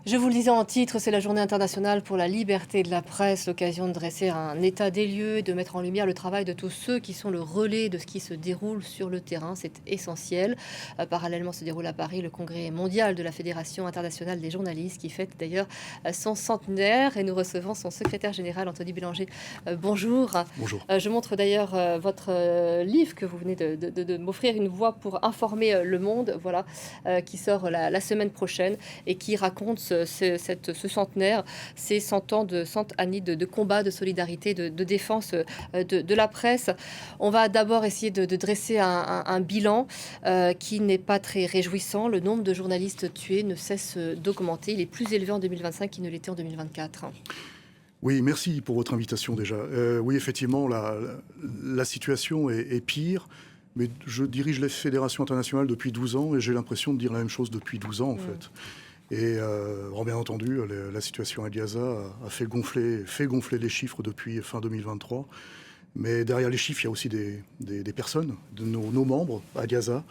Je vous le disais en titre, c'est la journée internationale pour la liberté de la presse, l'occasion de dresser un état des lieux et de mettre en lumière le travail de tous ceux qui sont le relais de ce qui se déroule sur le terrain. C'est essentiel. Parallèlement se déroule à Paris le congrès mondial de la Fédération internationale des journalistes qui fête d'ailleurs son centenaire et nous recevons son secrétaire général Anthony Bélanger. Bonjour. Bonjour. Je montre d'ailleurs votre livre que vous venez de m'offrir, Une voix pour informer le monde, voilà, qui sort la semaine prochaine et qui raconte ce centenaire, ces 100 ans de 100 années de combat, de solidarité, de défense de la presse. On va d'abord essayer de dresser un bilan qui n'est pas très réjouissant. Le nombre de journalistes tués ne cesse d'augmenter. Il est plus élevé en 2025 qu'il ne l'était en 2024. Oui, merci pour votre invitation déjà. Oui, effectivement, la situation est pire, mais je dirige la Fédération internationale depuis 12 ans et j'ai l'impression de dire la même chose depuis 12 ans en fait. Et bien entendu, la situation à Gaza a fait gonfler les chiffres depuis fin 2023. Mais derrière les chiffres, il y a aussi des personnes, de nos membres à Gaza,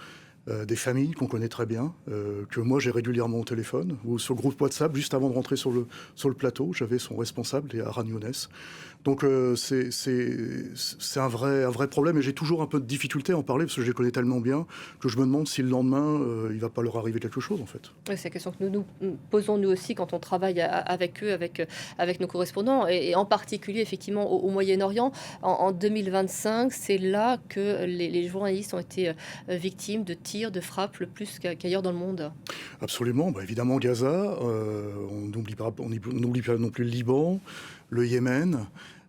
des familles qu'on connaît très bien, que moi j'ai régulièrement au téléphone, ou sur le groupe WhatsApp, juste avant de rentrer sur le plateau, j'avais son responsable, Haran Younes. Donc c'est un vrai problème, et j'ai toujours un peu de difficulté à en parler, parce que je les connais tellement bien, que je me demande si le lendemain, il ne va pas leur arriver quelque chose, en fait. Oui, c'est la question que nous posons nous aussi quand on travaille avec eux, avec nos correspondants, et en particulier effectivement au Moyen-Orient. En 2025, c'est là que les journalistes ont été victimes de tirs, de frappes, le plus qu'ailleurs dans le monde. Absolument, évidemment Gaza, on n'oublie pas non plus le Liban, le Yémen,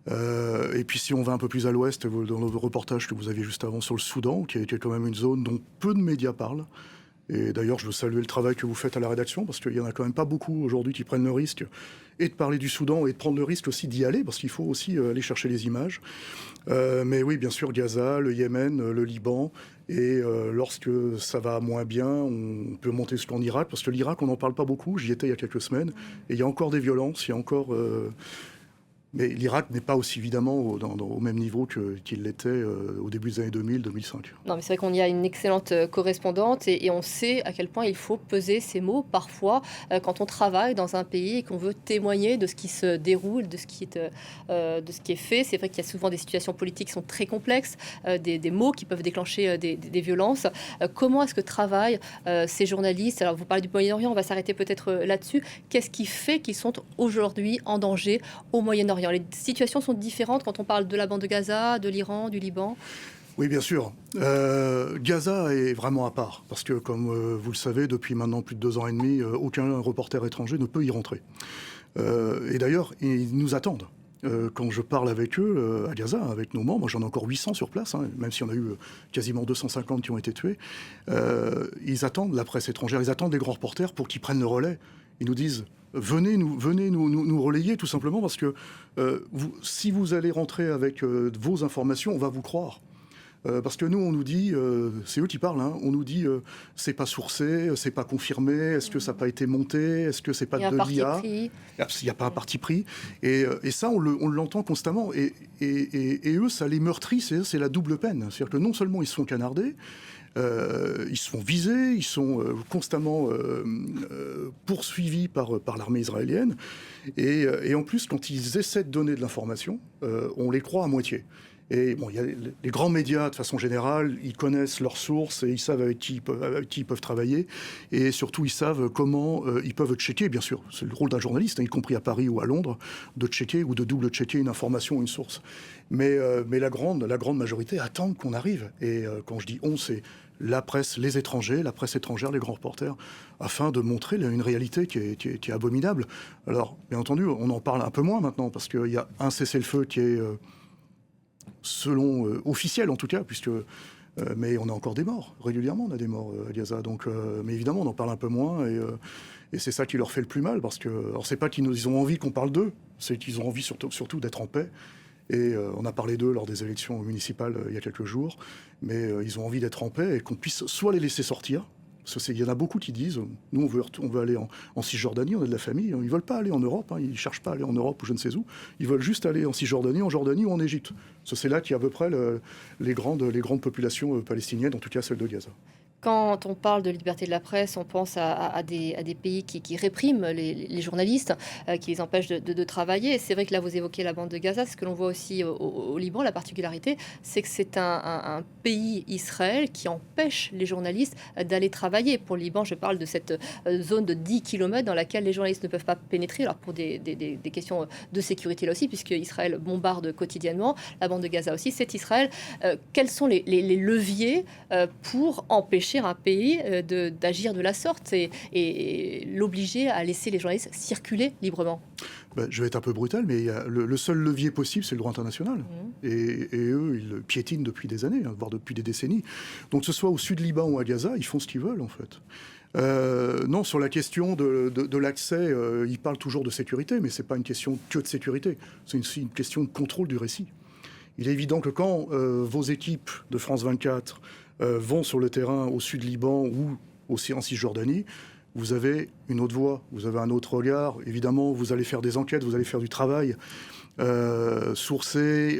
et puis si on va un peu plus à l'ouest, dans le reportage que vous aviez juste avant sur le Soudan, qui est quand même une zone dont peu de médias parlent. Et d'ailleurs, je veux saluer le travail que vous faites à la rédaction, parce qu'il n'y en a quand même pas beaucoup aujourd'hui qui prennent le risque et de parler du Soudan et de prendre le risque aussi d'y aller, parce qu'il faut aussi aller chercher les images. Mais oui, bien sûr, Gaza, le Yémen, le Liban, et lorsque ça va moins bien, on peut monter jusqu'en Irak, parce que l'Irak, on n'en parle pas beaucoup, j'y étais il y a quelques semaines, et il y a encore des violences, il y a encore... Mais l'Irak n'est pas aussi évidemment au même niveau qu'il l'était au début des années 2000-2005. Non, mais c'est vrai qu'on y a une excellente correspondante et on sait à quel point il faut peser ces mots parfois quand on travaille dans un pays et qu'on veut témoigner de ce qui se déroule, de ce qui est fait. C'est vrai qu'il y a souvent des situations politiques qui sont très complexes, des mots qui peuvent déclencher des violences. Comment est-ce que travaillent ces journalistes? Alors, vous parlez du Moyen-Orient, on va s'arrêter peut-être là-dessus. Qu'est-ce qui fait qu'ils sont aujourd'hui en danger au Moyen-Orient? Les situations sont différentes quand on parle de la bande de Gaza, de l'Iran, du Liban. Oui, bien sûr. Gaza est vraiment à part, parce que, comme vous le savez, depuis maintenant plus de 2 ans et demi, aucun reporter étranger ne peut y rentrer. Et d'ailleurs, ils nous attendent. Quand je parle avec eux, à Gaza, avec nos membres, j'en ai encore 800 sur place, hein, même si on a eu quasiment 250 qui ont été tués, ils attendent la presse étrangère, ils attendent les grands reporters pour qu'ils prennent le relais. Ils nous disent venez nous relayer, tout simplement, parce que si vous allez rentrer avec vos informations, on va vous croire. Parce que nous, on nous dit, c'est eux qui parlent, hein, on nous dit, c'est pas sourcé, c'est pas confirmé, est-ce que ça n'a pas été monté, est-ce que c'est pas de l'IA? Il n'y a pas un parti pris. Et ça, on l'entend constamment. Et eux, ça les meurtrit, c'est la double peine. C'est-à-dire que non seulement ils se font canarder, ils se font viser, ils sont constamment poursuivis par l'armée israélienne. Et en plus, quand ils essaient de donner de l'information, on les croit à moitié. Et bon, il y a les grands médias, de façon générale, ils connaissent leurs sources et ils savent avec qui ils peuvent travailler. Et surtout, ils savent comment ils peuvent checker, bien sûr. C'est le rôle d'un journaliste, hein, y compris à Paris ou à Londres, de checker ou de double-checker une information ou une source. Mais la grande majorité attendent qu'on arrive. Et quand je dis on, c'est la presse, les étrangers, la presse étrangère, les grands reporters, afin de montrer une réalité qui est abominable. Alors, bien entendu, on en parle un peu moins maintenant, parce qu'il y a un cessez-le-feu qui est... selon officiel en tout cas, puisque mais on a encore des morts, régulièrement on a des morts à Gaza, donc, mais évidemment on en parle un peu moins, et c'est ça qui leur fait le plus mal, parce que, alors c'est pas qu'ils ont envie qu'on parle d'eux, c'est qu'ils ont envie surtout d'être en paix, et on a parlé d'eux lors des élections municipales il y a quelques jours, mais ils ont envie d'être en paix, et qu'on puisse soit les laisser sortir, parce qu'il y en a beaucoup qui disent, nous on veut aller en Cisjordanie, on a de la famille, ils ne veulent pas aller en Europe, hein, ils ne cherchent pas à aller en Europe ou je ne sais où, ils veulent juste aller en Cisjordanie, en Jordanie ou en Égypte. C'est là qu'il y a à peu près les grandes populations palestiniennes, en tout cas celles de Gaza. Quand on parle de liberté de la presse, on pense à des pays qui répriment les journalistes, qui les empêchent de travailler. Et c'est vrai que là, vous évoquez la bande de Gaza. Ce que l'on voit aussi au Liban, la particularité, c'est que c'est un pays, Israël, qui empêche les journalistes d'aller travailler. Pour le Liban, je parle de cette zone de 10 kilomètres dans laquelle les journalistes ne peuvent pas pénétrer, alors pour des questions de sécurité là aussi, puisque Israël bombarde quotidiennement, la bande de Gaza aussi, c'est Israël. Quels sont les leviers pour empêcher un pays d'agir de la sorte et l'obliger à laisser les journalistes circuler librement? Je vais être un peu brutal, mais le seul levier possible, c'est le droit international. Et eux, ils le piétinent depuis des années, voire depuis des décennies. Donc que ce soit au sud Liban ou à Gaza, ils font ce qu'ils veulent, en fait. Non, sur la question de l'accès, ils parlent toujours de sécurité, mais ce n'est pas une question que de sécurité. C'est aussi une question de contrôle du récit. Il est évident que quand vos équipes de France 24 vont sur le terrain au sud Liban ou aussi en Cisjordanie, vous avez une autre voix, vous avez un autre regard. Évidemment, vous allez faire des enquêtes, vous allez faire du travail sourcé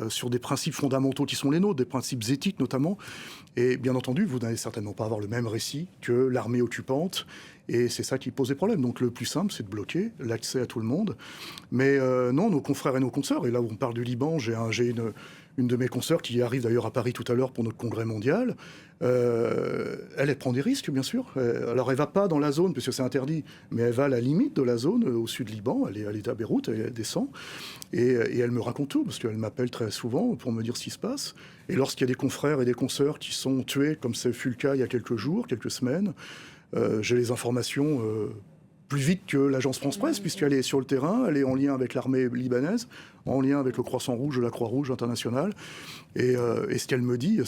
sur des principes fondamentaux qui sont les nôtres, des principes éthiques notamment. Et bien entendu, vous n'allez certainement pas avoir le même récit que l'armée occupante. Et c'est ça qui pose des problèmes. Donc le plus simple, c'est de bloquer l'accès à tout le monde. Mais non, nos confrères et nos consoeurs, et là où on parle du Liban, j'ai une de mes consoeurs qui arrive d'ailleurs à Paris tout à l'heure pour notre congrès mondial. Elle prend des risques, bien sûr. Alors elle ne va pas dans la zone, puisque c'est interdit, mais elle va à la limite de la zone, au sud Liban. Elle est à Beyrouth, elle descend. Et elle me raconte tout, parce qu'elle m'appelle très souvent pour me dire ce qui se passe. Et lorsqu'il y a des confrères et des consoeurs qui sont tués, comme ce fut le cas il y a quelques jours, quelques semaines, j'ai les informations plus vite que l'agence France-Presse, puisqu'elle est sur le terrain, elle est en lien avec l'armée libanaise, en lien avec le Croissant-Rouge, la Croix-Rouge internationale. Et ce qu'elle me dit,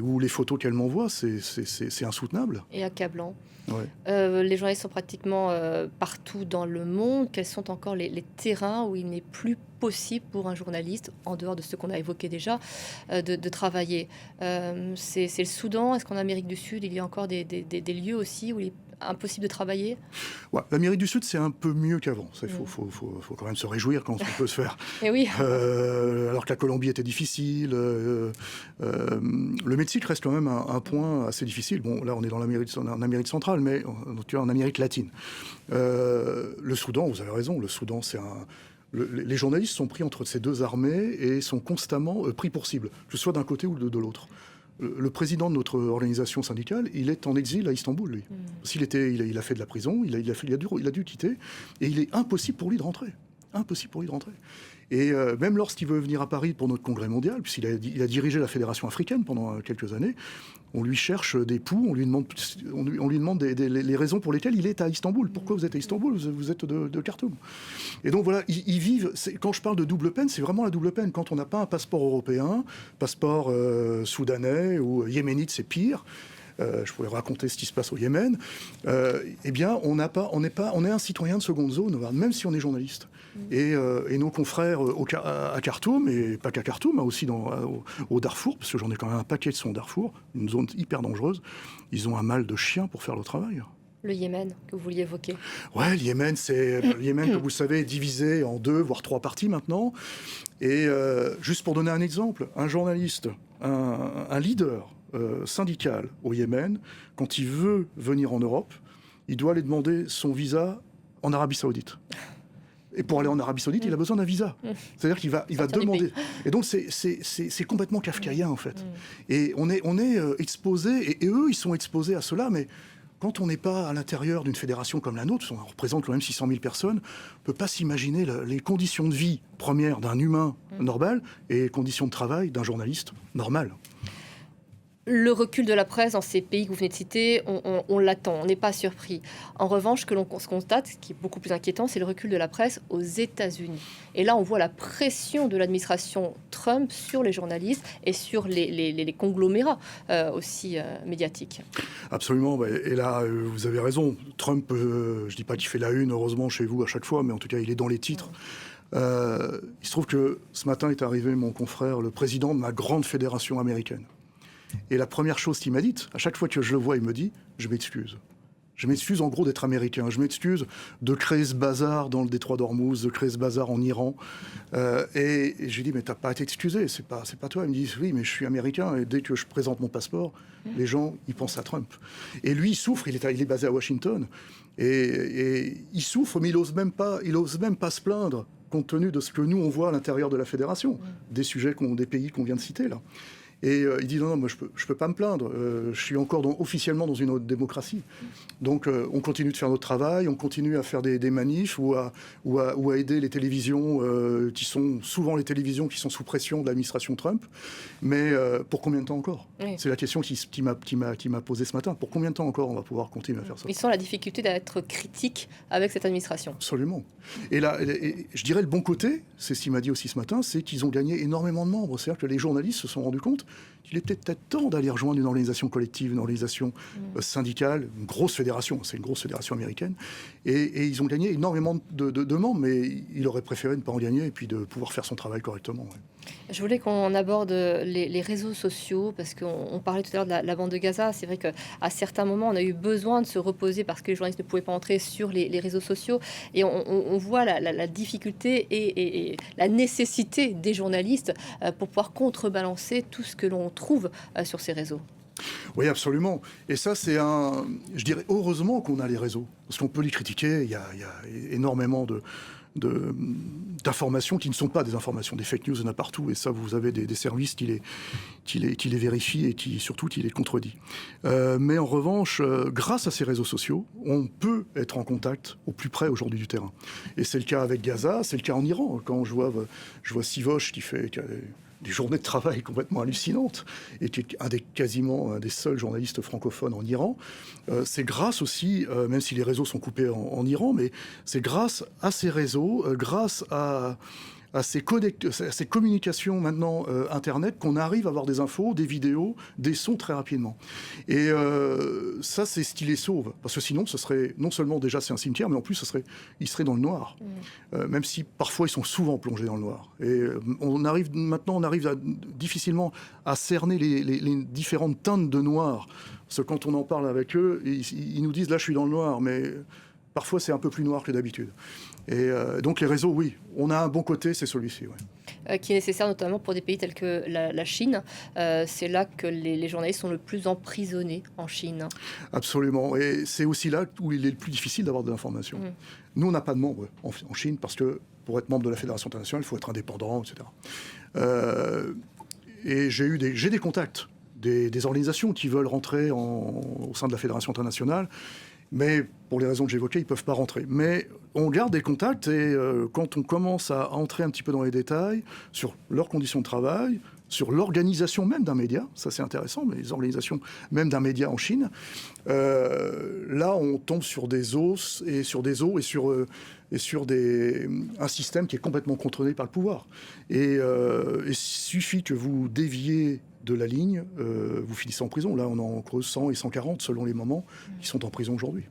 ou les photos qu'elle m'envoie, c'est insoutenable. Et accablant. Ouais. Les journalistes sont pratiquement partout dans le monde. Quels sont encore les terrains où il n'est plus possible pour un journaliste, en dehors de ce qu'on a évoqué déjà, de travailler? C'est le Soudan. Est-ce qu'en Amérique du Sud, il y a encore des lieux aussi où il est impossible de travailler? Ouais, l'Amérique du Sud, c'est un peu mieux qu'avant. Il faut quand même se réjouir quand ça peut se faire. Et oui. Alors que la Colombie était difficile. Le Mexique reste quand même un point assez difficile. Bon, là, on est en Amérique centrale, mais en Amérique latine. Le Soudan, vous avez raison, le Soudan, c'est les journalistes sont pris entre ces deux armées et sont constamment pris pour cible, que ce soit d'un côté ou de l'autre. Le président de notre organisation syndicale, il est en exil à Istanbul, lui. Il a fait de la prison, il a dû quitter, et il est impossible pour lui de rentrer. Impossible pour lui de rentrer. Et même lorsqu'il veut venir à Paris pour notre congrès mondial, puisqu'il a dirigé la Fédération africaine pendant quelques années, on lui cherche des poux, on lui demande les raisons pour lesquelles il est à Istanbul. Pourquoi vous êtes à Istanbul? Vous êtes de Khartoum. Et donc voilà, ils vivent... Quand je parle de double peine, c'est vraiment la double peine. Quand on n'a pas un passeport européen, passeport soudanais ou yéménite, c'est pire. Je pourrais raconter ce qui se passe au Yémen. Eh bien, on est un citoyen de seconde zone, même si on est journaliste. Et nos confrères à Khartoum, et pas qu'à Khartoum, mais aussi au Darfour, parce que j'en ai quand même un paquet de son Darfour, une zone hyper dangereuse, ils ont un mal de chien pour faire le travail. Le Yémen, que vous vouliez évoquer. Ouais, le Yémen, comme vous le savez, est divisé en 2, voire 3 parties maintenant. Et juste pour donner un exemple, un journaliste, un leader syndical au Yémen, quand il veut venir en Europe, il doit aller demander son visa en Arabie Saoudite. Et pour aller en Arabie Saoudite, il a besoin d'un visa. C'est-à-dire qu'il va demander. Et donc, c'est complètement kafkaïen, en fait. Et on est exposé, et eux, ils sont exposés à cela, mais quand on n'est pas à l'intérieur d'une fédération comme la nôtre, on représente quand même 600 000 personnes, on ne peut pas s'imaginer les conditions de vie premières d'un humain normal et les conditions de travail d'un journaliste normal. Le recul de la presse dans ces pays que vous venez de citer, on l'attend, on n'est pas surpris. En revanche, ce que l'on constate, ce qui est beaucoup plus inquiétant, c'est le recul de la presse aux États-Unis. Et là, on voit la pression de l'administration Trump sur les journalistes et sur les conglomérats aussi médiatiques. Absolument. Et là, vous avez raison. Trump, je ne dis pas qu'il fait la une, heureusement, chez vous à chaque fois, mais en tout cas, il est dans les titres. Il se trouve que ce matin est arrivé mon confrère, le président de ma grande fédération américaine. Et la première chose qu'il m'a dite, à chaque fois que je le vois, il me dit « Je m'excuse. Je m'excuse en gros d'être américain. Je m'excuse de créer ce bazar dans le détroit d'Ormuz, de créer ce bazar en Iran. Et j'ai dit, mais t'as pas à t'excuser, c'est pas toi. Ils me disent, oui, mais je suis américain et dès que je présente mon passeport, les gens, ils pensent à Trump. Et lui, il souffre, il est basé à Washington. Et il souffre, mais il ose même pas se plaindre compte tenu de ce que nous, on voit à l'intérieur de la fédération, des sujets, des pays qu'on vient de citer là. Et il dit non, moi je peux pas me plaindre, je suis encore officiellement dans une autre démocratie. Donc on continue de faire notre travail, on continue à faire des manifs ou à aider les télévisions qui sont souvent les télévisions qui sont sous pression de l'administration Trump. Mais pour combien de temps encore ? Oui. C'est la question qui m'a posée ce matin. Pour combien de temps encore on va pouvoir continuer à faire ça ? Ils sentent la difficulté d'être critique avec cette administration. Absolument. Et là, je dirais le bon côté, c'est ce qu'il m'a dit aussi ce matin, c'est qu'ils ont gagné énormément de membres. C'est-à-dire que les journalistes se sont rendus compte qu'il était peut-être temps d'aller rejoindre une organisation collective, une organisation syndicale, une grosse fédération, c'est une grosse fédération américaine, et ils ont gagné énormément de membres, mais il aurait préféré ne pas en gagner et puis de pouvoir faire son travail correctement. Ouais. Je voulais qu'on aborde les réseaux sociaux, parce qu'on parlait tout à l'heure de la bande de Gaza. C'est vrai qu'à certains moments, on a eu besoin de se reposer parce que les journalistes ne pouvaient pas entrer sur les réseaux sociaux. Et on voit la difficulté et la nécessité des journalistes pour pouvoir contrebalancer tout ce que l'on trouve sur ces réseaux. Oui, absolument. Et ça, je dirais, heureusement qu'on a les réseaux. Parce qu'on peut les critiquer, il y a énormément d'informations qui ne sont pas des informations, des fake news, il y en a partout, et ça, vous avez des services qui les vérifient et surtout qui les contredisent. Mais en revanche, grâce à ces réseaux sociaux, on peut être en contact au plus près aujourd'hui du terrain. Et c'est le cas avec Gaza, c'est le cas en Iran. Quand je vois Sivosh qui a des journées de travail complètement hallucinantes, et qui est quasiment un des seuls journalistes francophones en Iran. C'est grâce aussi, même si les réseaux sont coupés en Iran, mais c'est grâce à ces réseaux, grâce à ces communications maintenant Internet, qu'on arrive à avoir des infos, des vidéos, des sons très rapidement. Et ça, c'est ce qui les sauve. Parce que sinon, ce serait, non seulement déjà c'est un cimetière, mais en plus, ils seraient dans le noir. Même si parfois, ils sont souvent plongés dans le noir. Et on arrive difficilement à cerner les différentes teintes de noir. Parce que quand on en parle avec eux, ils nous disent, là, je suis dans le noir, mais parfois, c'est un peu plus noir que d'habitude. Et donc les réseaux, oui, on a un bon côté, c'est celui-ci. Ouais. Qui est nécessaire notamment pour des pays tels que la Chine. C'est là que les journalistes sont le plus emprisonnés en Chine. Absolument. Et c'est aussi là où il est le plus difficile d'avoir de l'information. Nous, on n'a pas de membres en Chine parce que pour être membre de la Fédération internationale, il faut être indépendant, etc. Et j'ai des contacts, des organisations qui veulent rentrer au sein de la Fédération internationale. Mais pour les raisons que j'évoquais, ils ne peuvent pas rentrer. Mais on garde des contacts et quand on commence à entrer un petit peu dans les détails sur leurs conditions de travail, sur l'organisation même d'un média, ça c'est intéressant, mais les organisations même d'un média en Chine, là on tombe sur des os et sur un système qui est complètement contrôlé par le pouvoir. Et il suffit que vous déviez de la ligne, vous finissez en prison. Là, on en creuse 100 et 140 selon les moments qui sont en prison aujourd'hui.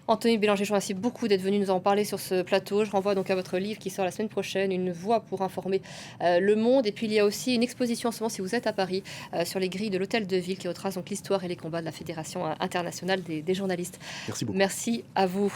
Anthony Bélanger, je vous remercie beaucoup d'être venu nous en parler sur ce plateau. Je renvoie donc à votre livre qui sort la semaine prochaine, Une voix pour informer le monde. Et puis il y a aussi une exposition en ce moment, si vous êtes à Paris, sur les grilles de l'Hôtel de Ville qui retrace donc l'histoire et les combats de la Fédération internationale des journalistes. Merci beaucoup. Merci à vous.